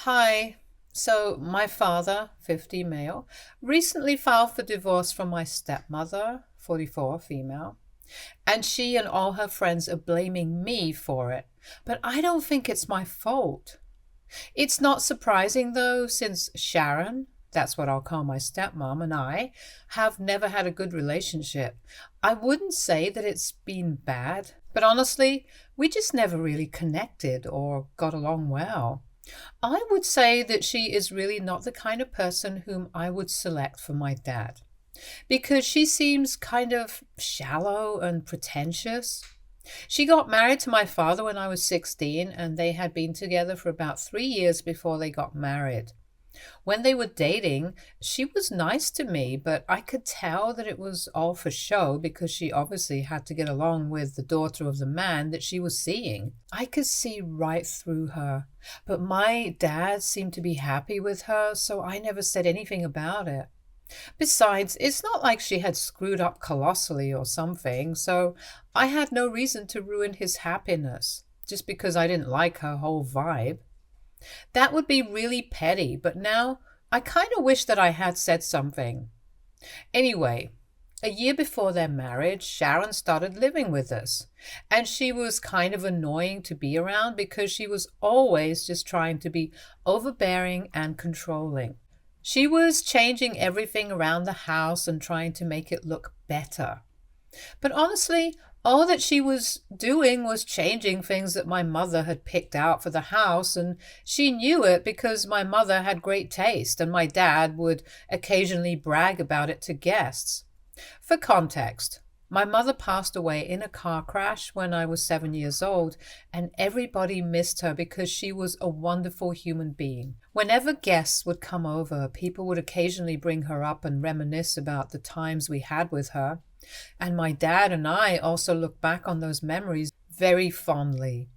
Hi. So, my father, 50 male, recently filed for divorce from my stepmother, 44 female, and she and all her friends are blaming me for it. But I don't think it's my fault. It's not surprising though, since Sharon, that's what I'll call my stepmom, and I have never had a good relationship. I wouldn't say that it's been bad, but honestly, we just never really connected or got along well. I would say that she is really not the kind of person whom I would select for my dad because she seems kind of shallow and pretentious. She got married to my father when I was 16, and they had been together for about 3 years before they got married. When they were dating, she was nice to me, but I could tell that it was all for show because she obviously had to get along with the daughter of the man that she was seeing. I could see right through her, but my dad seemed to be happy with her, so I never said anything about it. Besides, it's not like she had screwed up colossally or something, so I had no reason to ruin his happiness just because I didn't like her whole vibe. That would be really petty, but now I kind of wish that I had said something. Anyway, a year before their marriage, Sharon started living with us, and she was kind of annoying to be around because she was always just trying to be overbearing and controlling. She was changing everything around the house and trying to make it look better. But honestly, all that she was doing was changing things that my mother had picked out for the house, and she knew it because my mother had great taste, and my dad would occasionally brag about it to guests. For context, my mother passed away in a car crash when I was 7 years old, and everybody missed her because she was a wonderful human being. Whenever guests would come over, people would occasionally bring her up and reminisce about the times we had with her. And my dad and I also look back on those memories very fondly.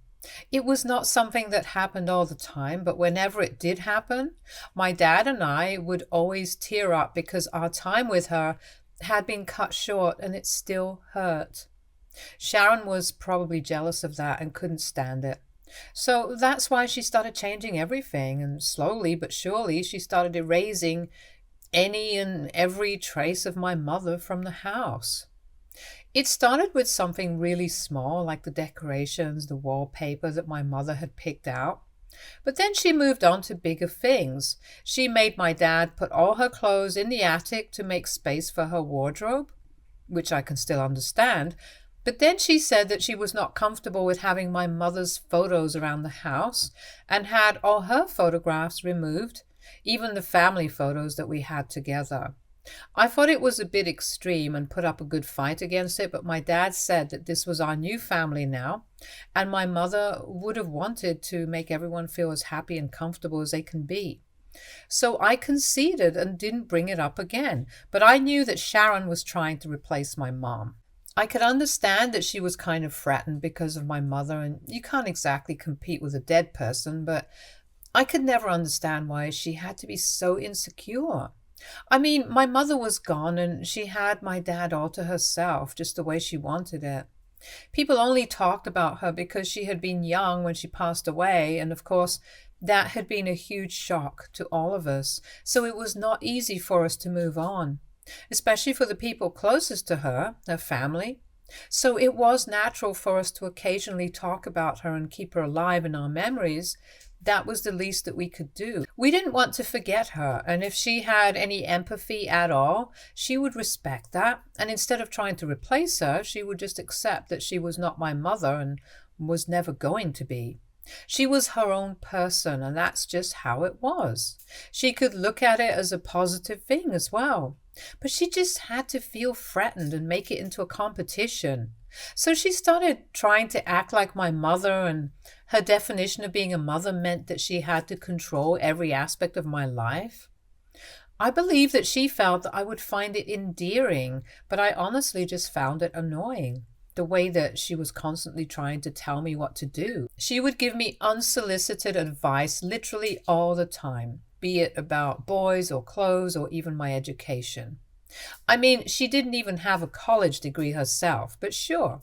It was not something that happened all the time, but whenever it did happen, my dad and I would always tear up because our time with her had been cut short and it still hurt. Sharon was probably jealous of that and couldn't stand it. So that's why she started changing everything, and slowly but surely she started erasing any and every trace of my mother from the house. It started with something really small, like the decorations, the wallpaper that my mother had picked out. But then she moved on to bigger things. She made my dad put all her clothes in the attic to make space for her wardrobe, which I can still understand. But then she said that she was not comfortable with having my mother's photos around the house and had all her photographs removed, even the family photos that we had together. I thought it was a bit extreme and put up a good fight against it, but my dad said that this was our new family now, and my mother would have wanted to make everyone feel as happy and comfortable as they can be. So I conceded and didn't bring it up again, but I knew that Sharon was trying to replace my mom. I could understand that she was kind of frightened because of my mother, and you can't exactly compete with a dead person, but I could never understand why she had to be so insecure. I mean, my mother was gone and she had my dad all to herself, just the way she wanted it. People only talked about her because she had been young when she passed away, and of course, that had been a huge shock to all of us, so it was not easy for us to move on, especially for the people closest to her, her family. So it was natural for us to occasionally talk about her and keep her alive in our memories. That was the least that we could do. We didn't want to forget her, and if she had any empathy at all, she would respect that, and instead of trying to replace her, she would just accept that she was not my mother and was never going to be. She was her own person, and that's just how it was. She could look at it as a positive thing as well, but she just had to feel threatened and make it into a competition. So she started trying to act like my mother, and her definition of being a mother meant that she had to control every aspect of my life. I believe that she felt that I would find it endearing, but I honestly just found it annoying. The way that she was constantly trying to tell me what to do. She would give me unsolicited advice literally all the time, be it about boys or clothes or even my education. I mean, she didn't even have a college degree herself, but sure,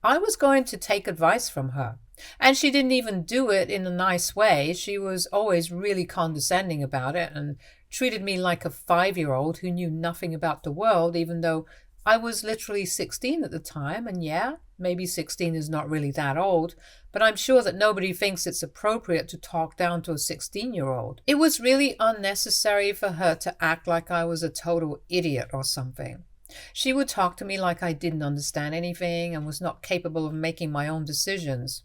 I was going to take advice from her. And she didn't even do it in a nice way. She was always really condescending about it and treated me like a 5-year-old who knew nothing about the world, even though I was literally 16 at the time. And yeah, maybe 16 is not really that old, but I'm sure that nobody thinks it's appropriate to talk down to a 16-year-old. It was really unnecessary for her to act like I was a total idiot or something. She would talk to me like I didn't understand anything and was not capable of making my own decisions.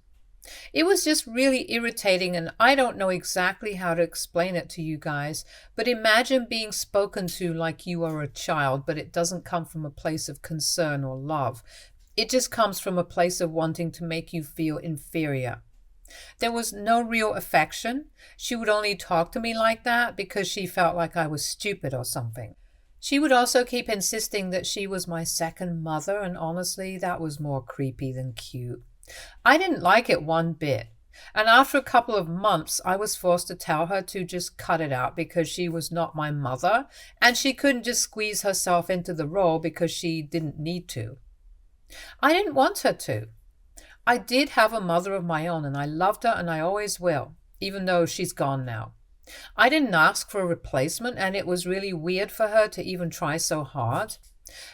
It was just really irritating, and I don't know exactly how to explain it to you guys, but imagine being spoken to like you are a child, but it doesn't come from a place of concern or love. It just comes from a place of wanting to make you feel inferior. There was no real affection. She would only talk to me like that because she felt like I was stupid or something. She would also keep insisting that she was my second mother, and honestly, that was more creepy than cute. I didn't like it one bit, and after a couple of months, I was forced to tell her to just cut it out because she was not my mother, and she couldn't just squeeze herself into the role because she didn't need to. I didn't want her to. I did have a mother of my own, and I loved her, and I always will, even though she's gone now. I didn't ask for a replacement, and it was really weird for her to even try so hard.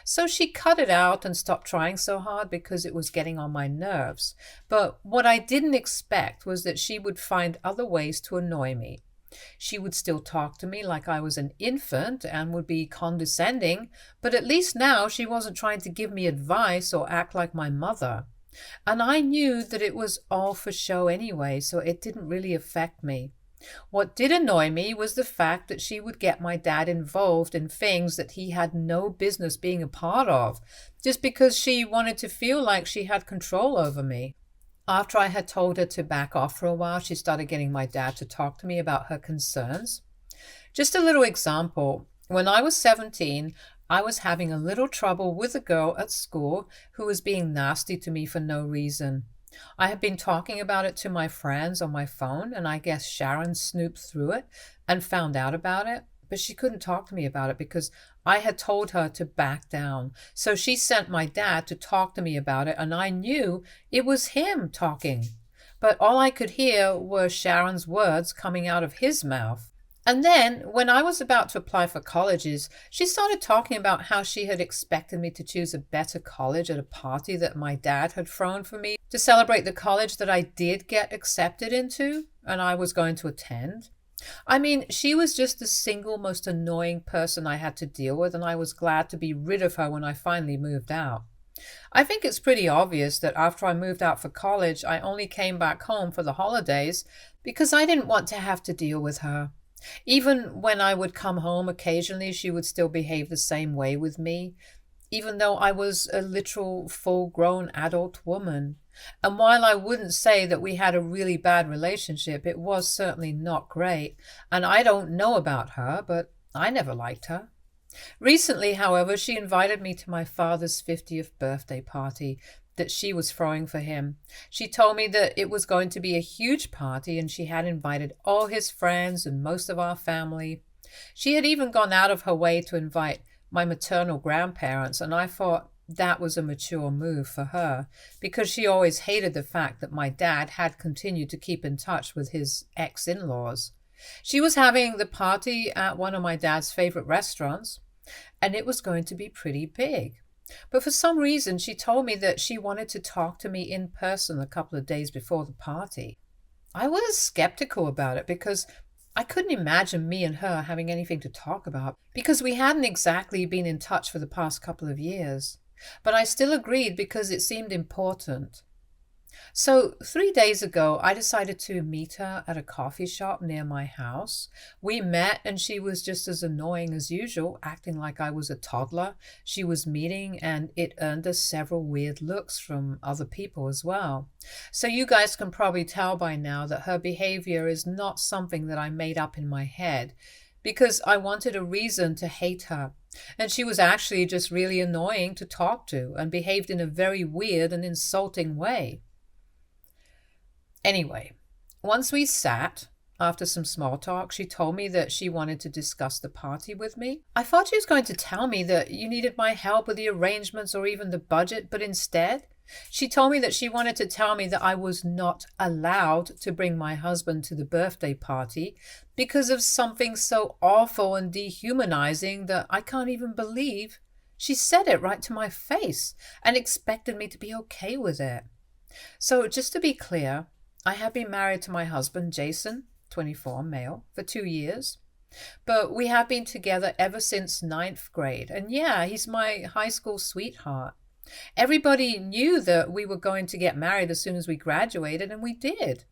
So she cut it out and stopped trying so hard because it was getting on my nerves. But what I didn't expect was that she would find other ways to annoy me. She would still talk to me like I was an infant and would be condescending, but at least now she wasn't trying to give me advice or act like my mother. And I knew that it was all for show anyway, so it didn't really affect me. What did annoy me was the fact that she would get my dad involved in things that he had no business being a part of, just because she wanted to feel like she had control over me. After I had told her to back off for a while, she started getting my dad to talk to me about her concerns. Just a little example. When I was 17, I was having a little trouble with a girl at school who was being nasty to me for no reason. I had been talking about it to my friends on my phone, and I guess Sharon snooped through it and found out about it, but she couldn't talk to me about it because I had told her to back down. So she sent my dad to talk to me about it, and I knew it was him talking. But all I could hear were Sharon's words coming out of his mouth. And then, when I was about to apply for colleges, she started talking about how she had expected me to choose a better college at a party that my dad had thrown for me to celebrate the college that I did get accepted into and I was going to attend. I mean, she was just the single most annoying person I had to deal with, and I was glad to be rid of her when I finally moved out. I think it's pretty obvious that after I moved out for college, I only came back home for the holidays because I didn't want to have to deal with her. Even when I would come home occasionally, she would still behave the same way with me, even though I was a literal full-grown adult woman. And while I wouldn't say that we had a really bad relationship, it was certainly not great. And I don't know about her, but I never liked her. Recently, however, she invited me to my father's 50th birthday party that she was throwing for him. She told me that it was going to be a huge party and she had invited all his friends and most of our family. She had even gone out of her way to invite my maternal grandparents, and I thought that was a mature move for her because she always hated the fact that my dad had continued to keep in touch with his ex-in-laws. She was having the party at one of my dad's favorite restaurants, and it was going to be pretty big. But for some reason, she told me that she wanted to talk to me in person a couple of days before the party. I was skeptical about it because I couldn't imagine me and her having anything to talk about because we hadn't exactly been in touch for the past couple of years. But I still agreed because it seemed important. So 3 days ago, I decided to meet her at a coffee shop near my house. We met and she was just as annoying as usual, acting like I was a toddler. She was meeting and it earned us several weird looks from other people as well. So you guys can probably tell by now that her behavior is not something that I made up in my head because I wanted a reason to hate her. And she was actually just really annoying to talk to and behaved in a very weird and insulting way. Anyway, once we sat, after some small talk, she told me that she wanted to discuss the party with me. I thought she was going to tell me that you needed my help with the arrangements or even the budget, but instead, She told me that she wanted to tell me that I was not allowed to bring my husband to the birthday party because of something so awful and dehumanizing that I can't even believe. She said it right to my face and expected me to be okay with it. So, just to be clear, I have been married to my husband, Jason, 24, male, for 2 years. But we have been together ever since ninth grade. And yeah, he's my high school sweetheart. Everybody knew that we were going to get married as soon as we graduated, and we did.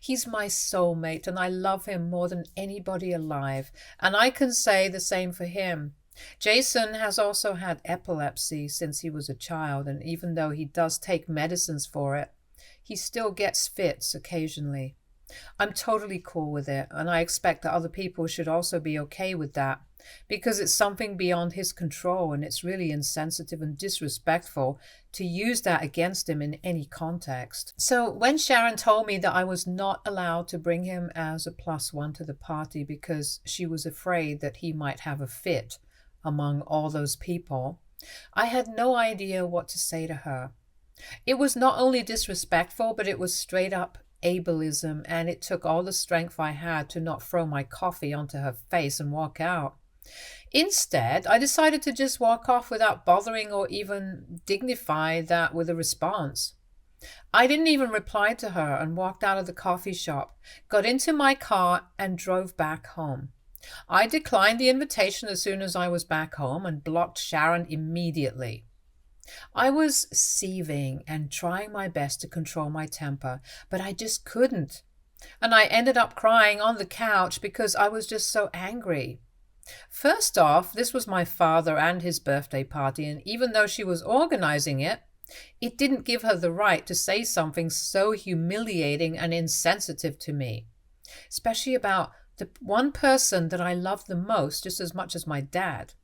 He's my soulmate, and I love him more than anybody alive. And I can say the same for him. Jason has also had epilepsy since he was a child, and even though he does take medicines for it, he still gets fits occasionally. I'm totally cool with it, and I expect that other people should also be okay with that, because it's something beyond his control, and it's really insensitive and disrespectful to use that against him in any context. So when Sharon told me that I was not allowed to bring him as a +1 to the party because she was afraid that he might have a fit among all those people, I had no idea what to say to her. It was not only disrespectful, but it was straight up ableism, and it took all the strength I had to not throw my coffee onto her face and walk out. Instead, I decided to just walk off without bothering or even dignify that with a response. I didn't even reply to her and walked out of the coffee shop, got into my car, and drove back home. I declined the invitation as soon as I was back home and blocked Sharon immediately. I was seething and trying my best to control my temper, but I just couldn't. And I ended up crying on the couch because I was just so angry. First off, this was my father and his birthday party, and even though she was organizing it, it didn't give her the right to say something so humiliating and insensitive to me, especially about the one person that I love the most just as much as my dad.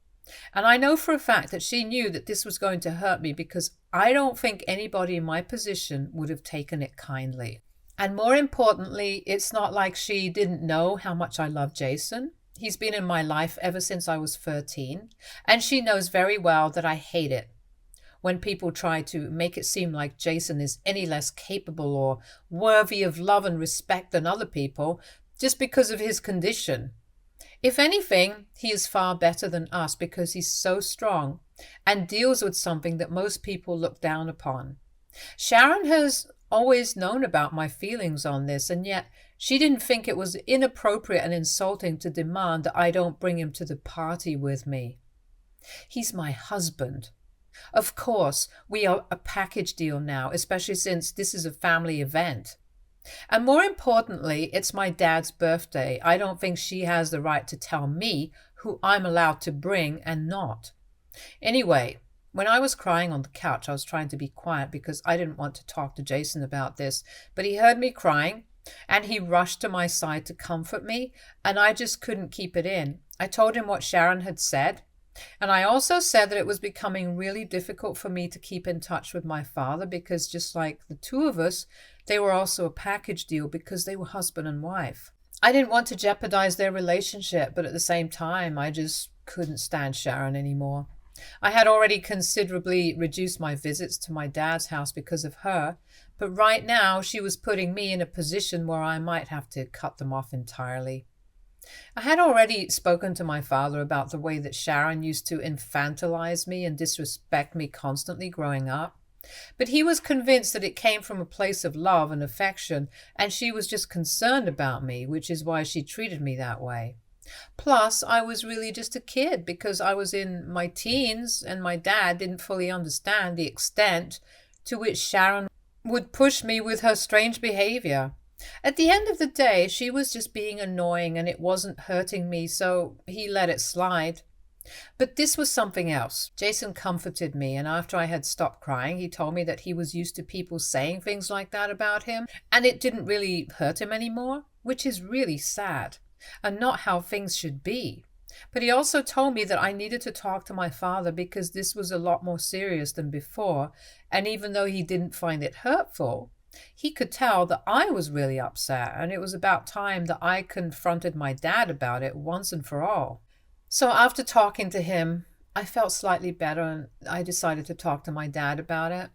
And I know for a fact that she knew that this was going to hurt me because I don't think anybody in my position would have taken it kindly. And more importantly, it's not like she didn't know how much I love Jason. He's been in my life ever since I was 13, and she knows very well that I hate it when people try to make it seem like Jason is any less capable or worthy of love and respect than other people just because of his condition. If anything, he is far better than us because he's so strong and deals with something that most people look down upon. Sharon has always known about my feelings on this, and yet she didn't think it was inappropriate and insulting to demand that I don't bring him to the party with me. He's my husband. Of course, we are a package deal now, especially since this is a family event. And more importantly, it's my dad's birthday. I don't think she has the right to tell me who I'm allowed to bring and not. Anyway, when I was crying on the couch, I was trying to be quiet because I didn't want to talk to Jason about this, but he heard me crying and he rushed to my side to comfort me, and I just couldn't keep it in. I told him what Sharon had said, and I also said that it was becoming really difficult for me to keep in touch with my father because just like the two of us, they were also a package deal because they were husband and wife. I didn't want to jeopardize their relationship, but at the same time, I just couldn't stand Sharon anymore. I had already considerably reduced my visits to my dad's house because of her, but right now she was putting me in a position where I might have to cut them off entirely. I had already spoken to my father about the way that Sharon used to infantilize me and disrespect me constantly growing up, but he was convinced that it came from a place of love and affection, and she was just concerned about me, which is why she treated me that way. Plus, I was really just a kid because I was in my teens, and my dad didn't fully understand the extent to which Sharon would push me with her strange behavior. At the end of the day, she was just being annoying and it wasn't hurting me, so he let it slide. But this was something else. Jason comforted me, and after I had stopped crying, he told me that he was used to people saying things like that about him, and it didn't really hurt him anymore, which is really sad, and not how things should be. But he also told me that I needed to talk to my father because this was a lot more serious than before, and even though he didn't find it hurtful, he could tell that I was really upset, and it was about time that I confronted my dad about it once and for all. So after talking to him, I felt slightly better, and I decided to talk to my dad about it.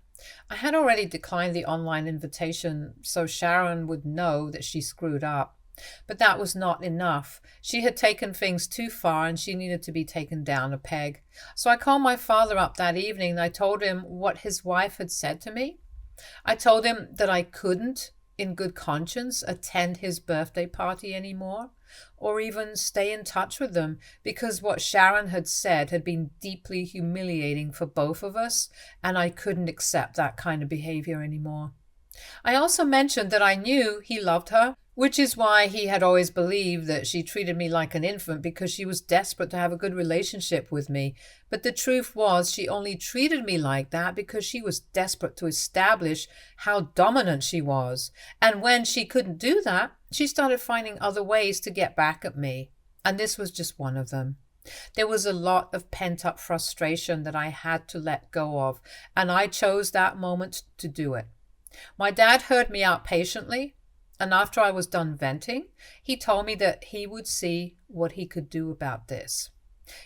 I had already declined the online invitation so Sharon would know that she screwed up. But that was not enough. She had taken things too far and she needed to be taken down a peg. So I called my father up that evening and I told him what his wife had said to me. I told him that I couldn't, in good conscience, attend his birthday party anymore, or even stay in touch with them, because what Sharon had said had been deeply humiliating for both of us, and I couldn't accept that kind of behavior anymore. I also mentioned that I knew he loved her, which is why he had always believed that she treated me like an infant because she was desperate to have a good relationship with me. But the truth was she only treated me like that because she was desperate to establish how dominant she was. And when she couldn't do that, she started finding other ways to get back at me. And this was just one of them. There was a lot of pent-up frustration that I had to let go of, and I chose that moment to do it. My dad heard me out patiently, and after I was done venting, he told me that he would see what he could do about this.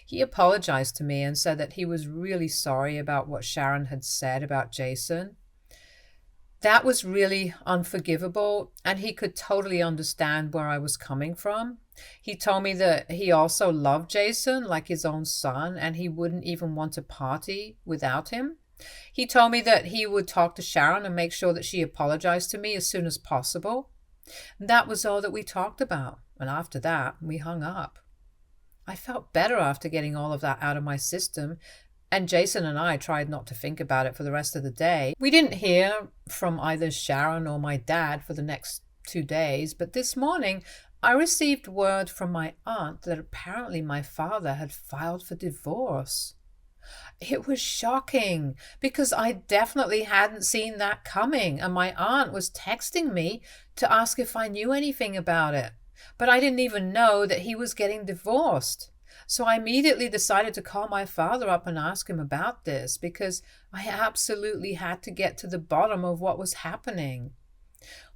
He apologized to me and said that he was really sorry about what Sharon had said about Jason. That was really unforgivable, and he could totally understand where I was coming from. He told me that he also loved Jason like his own son, and he wouldn't even want to party without him. He told me that he would talk to Sharon and make sure that she apologized to me as soon as possible. That was all that we talked about, and after that, we hung up. I felt better after getting all of that out of my system, and Jason and I tried not to think about it for the rest of the day. We didn't hear from either Sharon or my dad for the next 2 days, but this morning I received word from my aunt that apparently my father had filed for divorce. It was shocking because I definitely hadn't seen that coming, and my aunt was texting me to ask if I knew anything about it. But I didn't even know that he was getting divorced. So I immediately decided to call my father up and ask him about this because I absolutely had to get to the bottom of what was happening.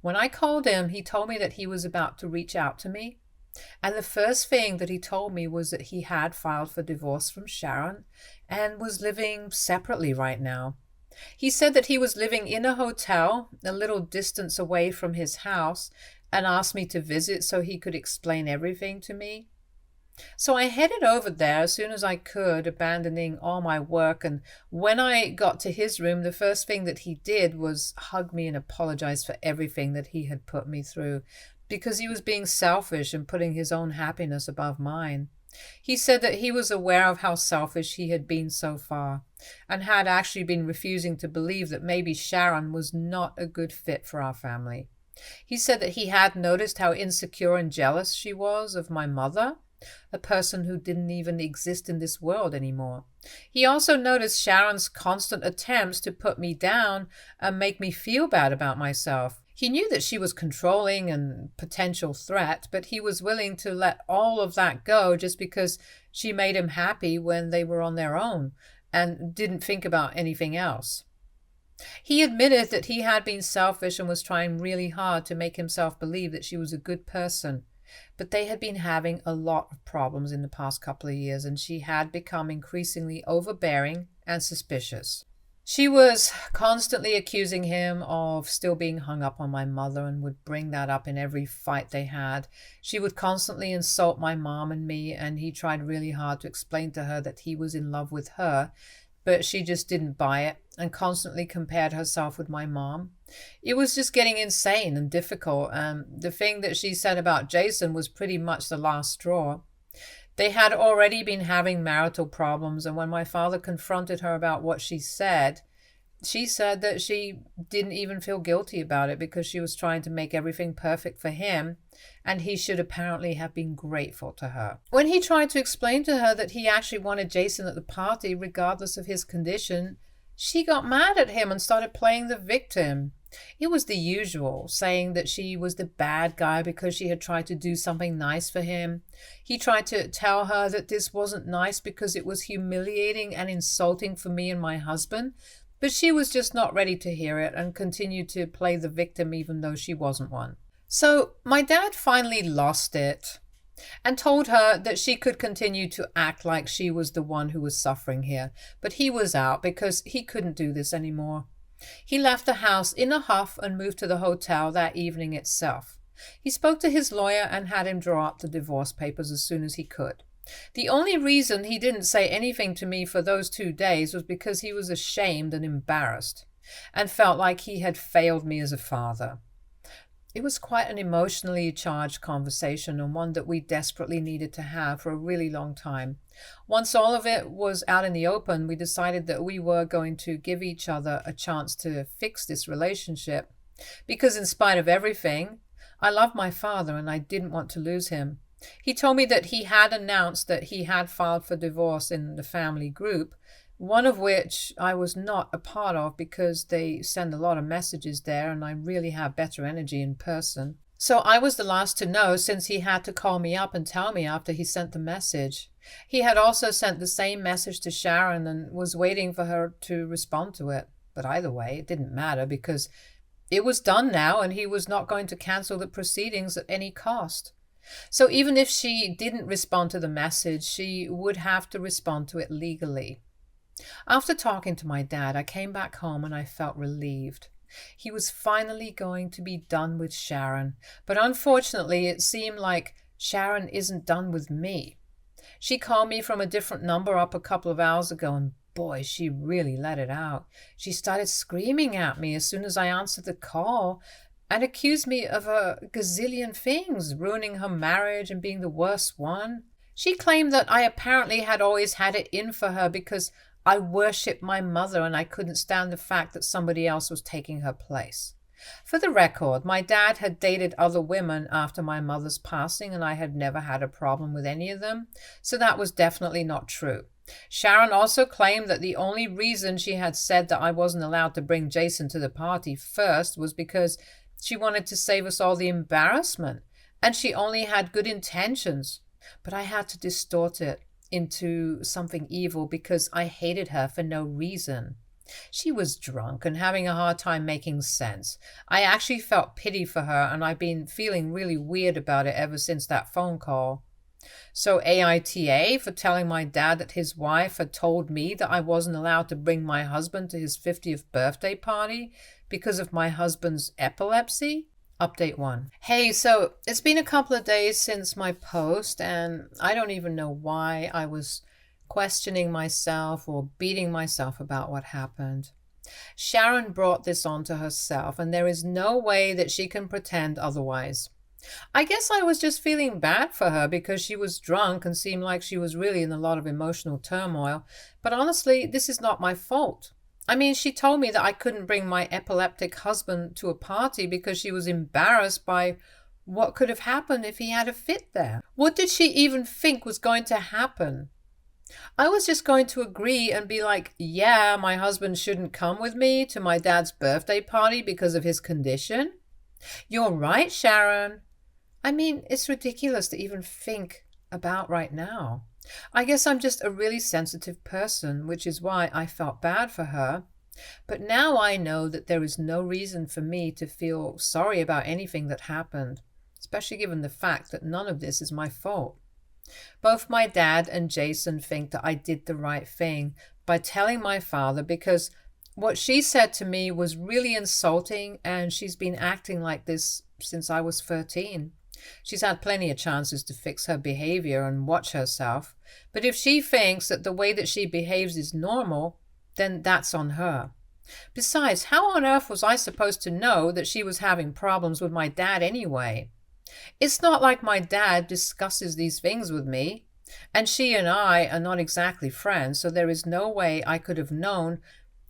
When I called him, he told me that he was about to reach out to me. And the first thing that he told me was that he had filed for divorce from Sharon and was living separately right now. He said that he was living in a hotel a little distance away from his house and asked me to visit so he could explain everything to me. So I headed over there as soon as I could, abandoning all my work, and when I got to his room, the first thing that he did was hug me and apologize for everything that he had put me through, because he was being selfish and putting his own happiness above mine. He said that he was aware of how selfish he had been so far, and had actually been refusing to believe that maybe Sharon was not a good fit for our family. He said that he had noticed how insecure and jealous she was of my mother, a person who didn't even exist in this world anymore. He also noticed Sharon's constant attempts to put me down and make me feel bad about myself. He knew that she was controlling and potential threat, but he was willing to let all of that go just because she made him happy when they were on their own and didn't think about anything else. He admitted that he had been selfish and was trying really hard to make himself believe that she was a good person. But they had been having a lot of problems in the past couple of years, and she had become increasingly overbearing and suspicious. She was constantly accusing him of still being hung up on my mother and would bring that up in every fight they had. She would constantly insult my mom and me, and he tried really hard to explain to her that he was in love with her, but she just didn't buy it and constantly compared herself with my mom. It was just getting insane and difficult. The thing that she said about Jason was pretty much the last straw. They had already been having marital problems, and when my father confronted her about what she said that she didn't even feel guilty about it because she was trying to make everything perfect for him, and he should apparently have been grateful to her. When he tried to explain to her that he actually wanted Jason at the party regardless of his condition, she got mad at him and started playing the victim. It was the usual, saying that she was the bad guy because she had tried to do something nice for him. He tried to tell her that this wasn't nice because it was humiliating and insulting for me and my husband, but she was just not ready to hear it and continued to play the victim even though she wasn't one. So my dad finally lost it and told her that she could continue to act like she was the one who was suffering here, but he was out because he couldn't do this anymore. He left the house in a huff and moved to the hotel that evening itself. He spoke to his lawyer and had him draw up the divorce papers as soon as he could. The only reason he didn't say anything to me for those 2 days was because he was ashamed and embarrassed and felt like he had failed me as a father. It was quite an emotionally charged conversation, and one that we desperately needed to have for a really long time. Once all of it was out in the open, we decided that we were going to give each other a chance to fix this relationship, because in spite of everything, I love my father and I didn't want to lose him. He told me that he had announced that he had filed for divorce in the family group, one of which I was not a part of because they send a lot of messages there and I really have better energy in person. So I was the last to know, since he had to call me up and tell me after he sent the message. He had also sent the same message to Sharon and was waiting for her to respond to it. But either way, it didn't matter because it was done now and he was not going to cancel the proceedings at any cost. So even if she didn't respond to the message, she would have to respond to it legally. After talking to my dad, I came back home and I felt relieved. He was finally going to be done with Sharon, but unfortunately it seemed like Sharon isn't done with me. She called me from a different number up a couple of hours ago, and boy, she really let it out. She started screaming at me as soon as I answered the call and accused me of a gazillion things, ruining her marriage and being the worst one. She claimed that I apparently had always had it in for her because I worshipped my mother and I couldn't stand the fact that somebody else was taking her place. For the record, my dad had dated other women after my mother's passing and I had never had a problem with any of them, so that was definitely not true. Sharon also claimed that the only reason she had said that I wasn't allowed to bring Jason to the party first was because she wanted to save us all the embarrassment, and she only had good intentions. But I had to distort it into something evil because I hated her for no reason. She was drunk and having a hard time making sense. I actually felt pity for her, and I've been feeling really weird about it ever since that phone call. So AITA for telling my dad that his wife had told me that I wasn't allowed to bring my husband to his 50th birthday party because of my husband's epilepsy? Update 1. Hey, so it's been a couple of days since my post, and I don't even know why I was questioning myself or beating myself about what happened. Sharon brought this onto herself, and there is no way that she can pretend otherwise. I guess I was just feeling bad for her because she was drunk and seemed like she was really in a lot of emotional turmoil, but honestly, this is not my fault. I mean, she told me that I couldn't bring my epileptic husband to a party because she was embarrassed by what could have happened if he had a fit there. What did she even think was going to happen? I was just going to agree and be like, yeah, my husband shouldn't come with me to my dad's birthday party because of his condition. You're right, Sharon. I mean, it's ridiculous to even think about right now. I guess I'm just a really sensitive person, which is why I felt bad for her. But now I know that there is no reason for me to feel sorry about anything that happened, especially given the fact that none of this is my fault. Both my dad and Jason think that I did the right thing by telling my father, because what she said to me was really insulting, and she's been acting like this since I was 13. She's had plenty of chances to fix her behavior and watch herself, but if she thinks that the way that she behaves is normal, then that's on her. Besides, how on earth was I supposed to know that she was having problems with my dad anyway? It's not like my dad discusses these things with me, and she and I are not exactly friends, so there is no way I could have known,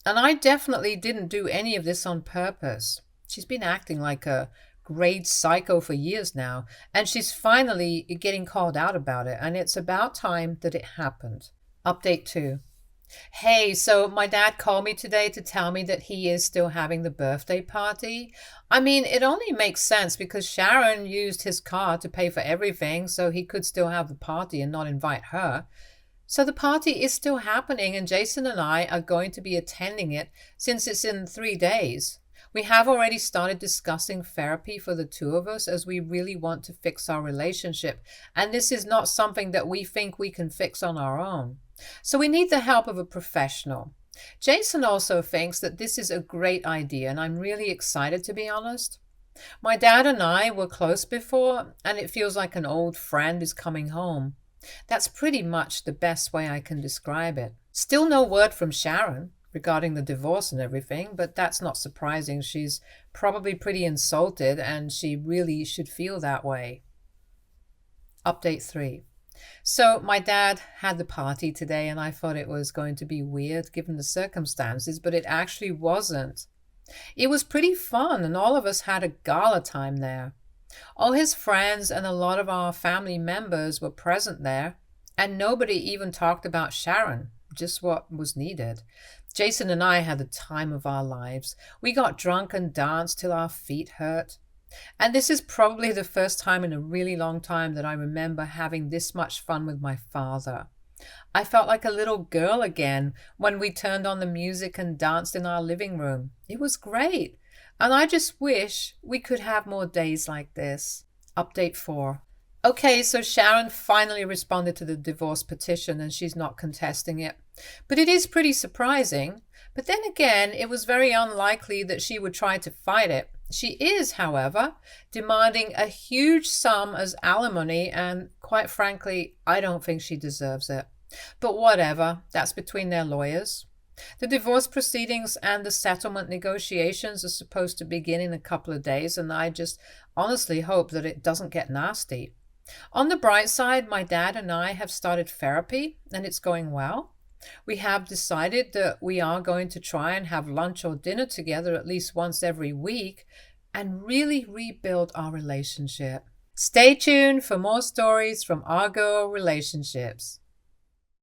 and I definitely didn't do any of this on purpose. She's been acting like a grade psycho for years now, and she's finally getting called out about it, and it's about time that it happened. Update 2. Hey, so my dad called me today to tell me that he is still having the birthday party. I mean, it only makes sense because Sharon used his car to pay for everything, so he could still have the party and not invite her. So the party is still happening, and Jason and I are going to be attending it since it's in 3 days. We have already started discussing therapy for the two of us, as we really want to fix our relationship, and this is not something that we think we can fix on our own. So we need the help of a professional. Jason also thinks that this is a great idea, and I'm really excited, to be honest. My dad and I were close before, and it feels like an old friend is coming home. That's pretty much the best way I can describe it. Still no word from Sharon regarding the divorce and everything, but that's not surprising. She's probably pretty insulted, and she really should feel that way. Update 3. So my dad had the party today, and I thought it was going to be weird given the circumstances, but it actually wasn't. It was pretty fun, and all of us had a gala time there. All his friends and a lot of our family members were present there, and nobody even talked about Sharon, just what was needed. Jason and I had the time of our lives. We got drunk and danced till our feet hurt. And this is probably the first time in a really long time that I remember having this much fun with my father. I felt like a little girl again when we turned on the music and danced in our living room. It was great. And I just wish we could have more days like this. Update 4. Okay, so Sharon finally responded to the divorce petition and she's not contesting it. But it is pretty surprising. But then again, it was very unlikely that she would try to fight it. She is, however, demanding a huge sum as alimony, and quite frankly, I don't think she deserves it. But whatever, that's between their lawyers. The divorce proceedings and the settlement negotiations are supposed to begin in a couple of days, and I just honestly hope that it doesn't get nasty. On the bright side, my dad and I have started therapy, and it's going well. We have decided that we are going to try and have lunch or dinner together at least once every week and really rebuild our relationship. Stay tuned for more stories from our girl relationships.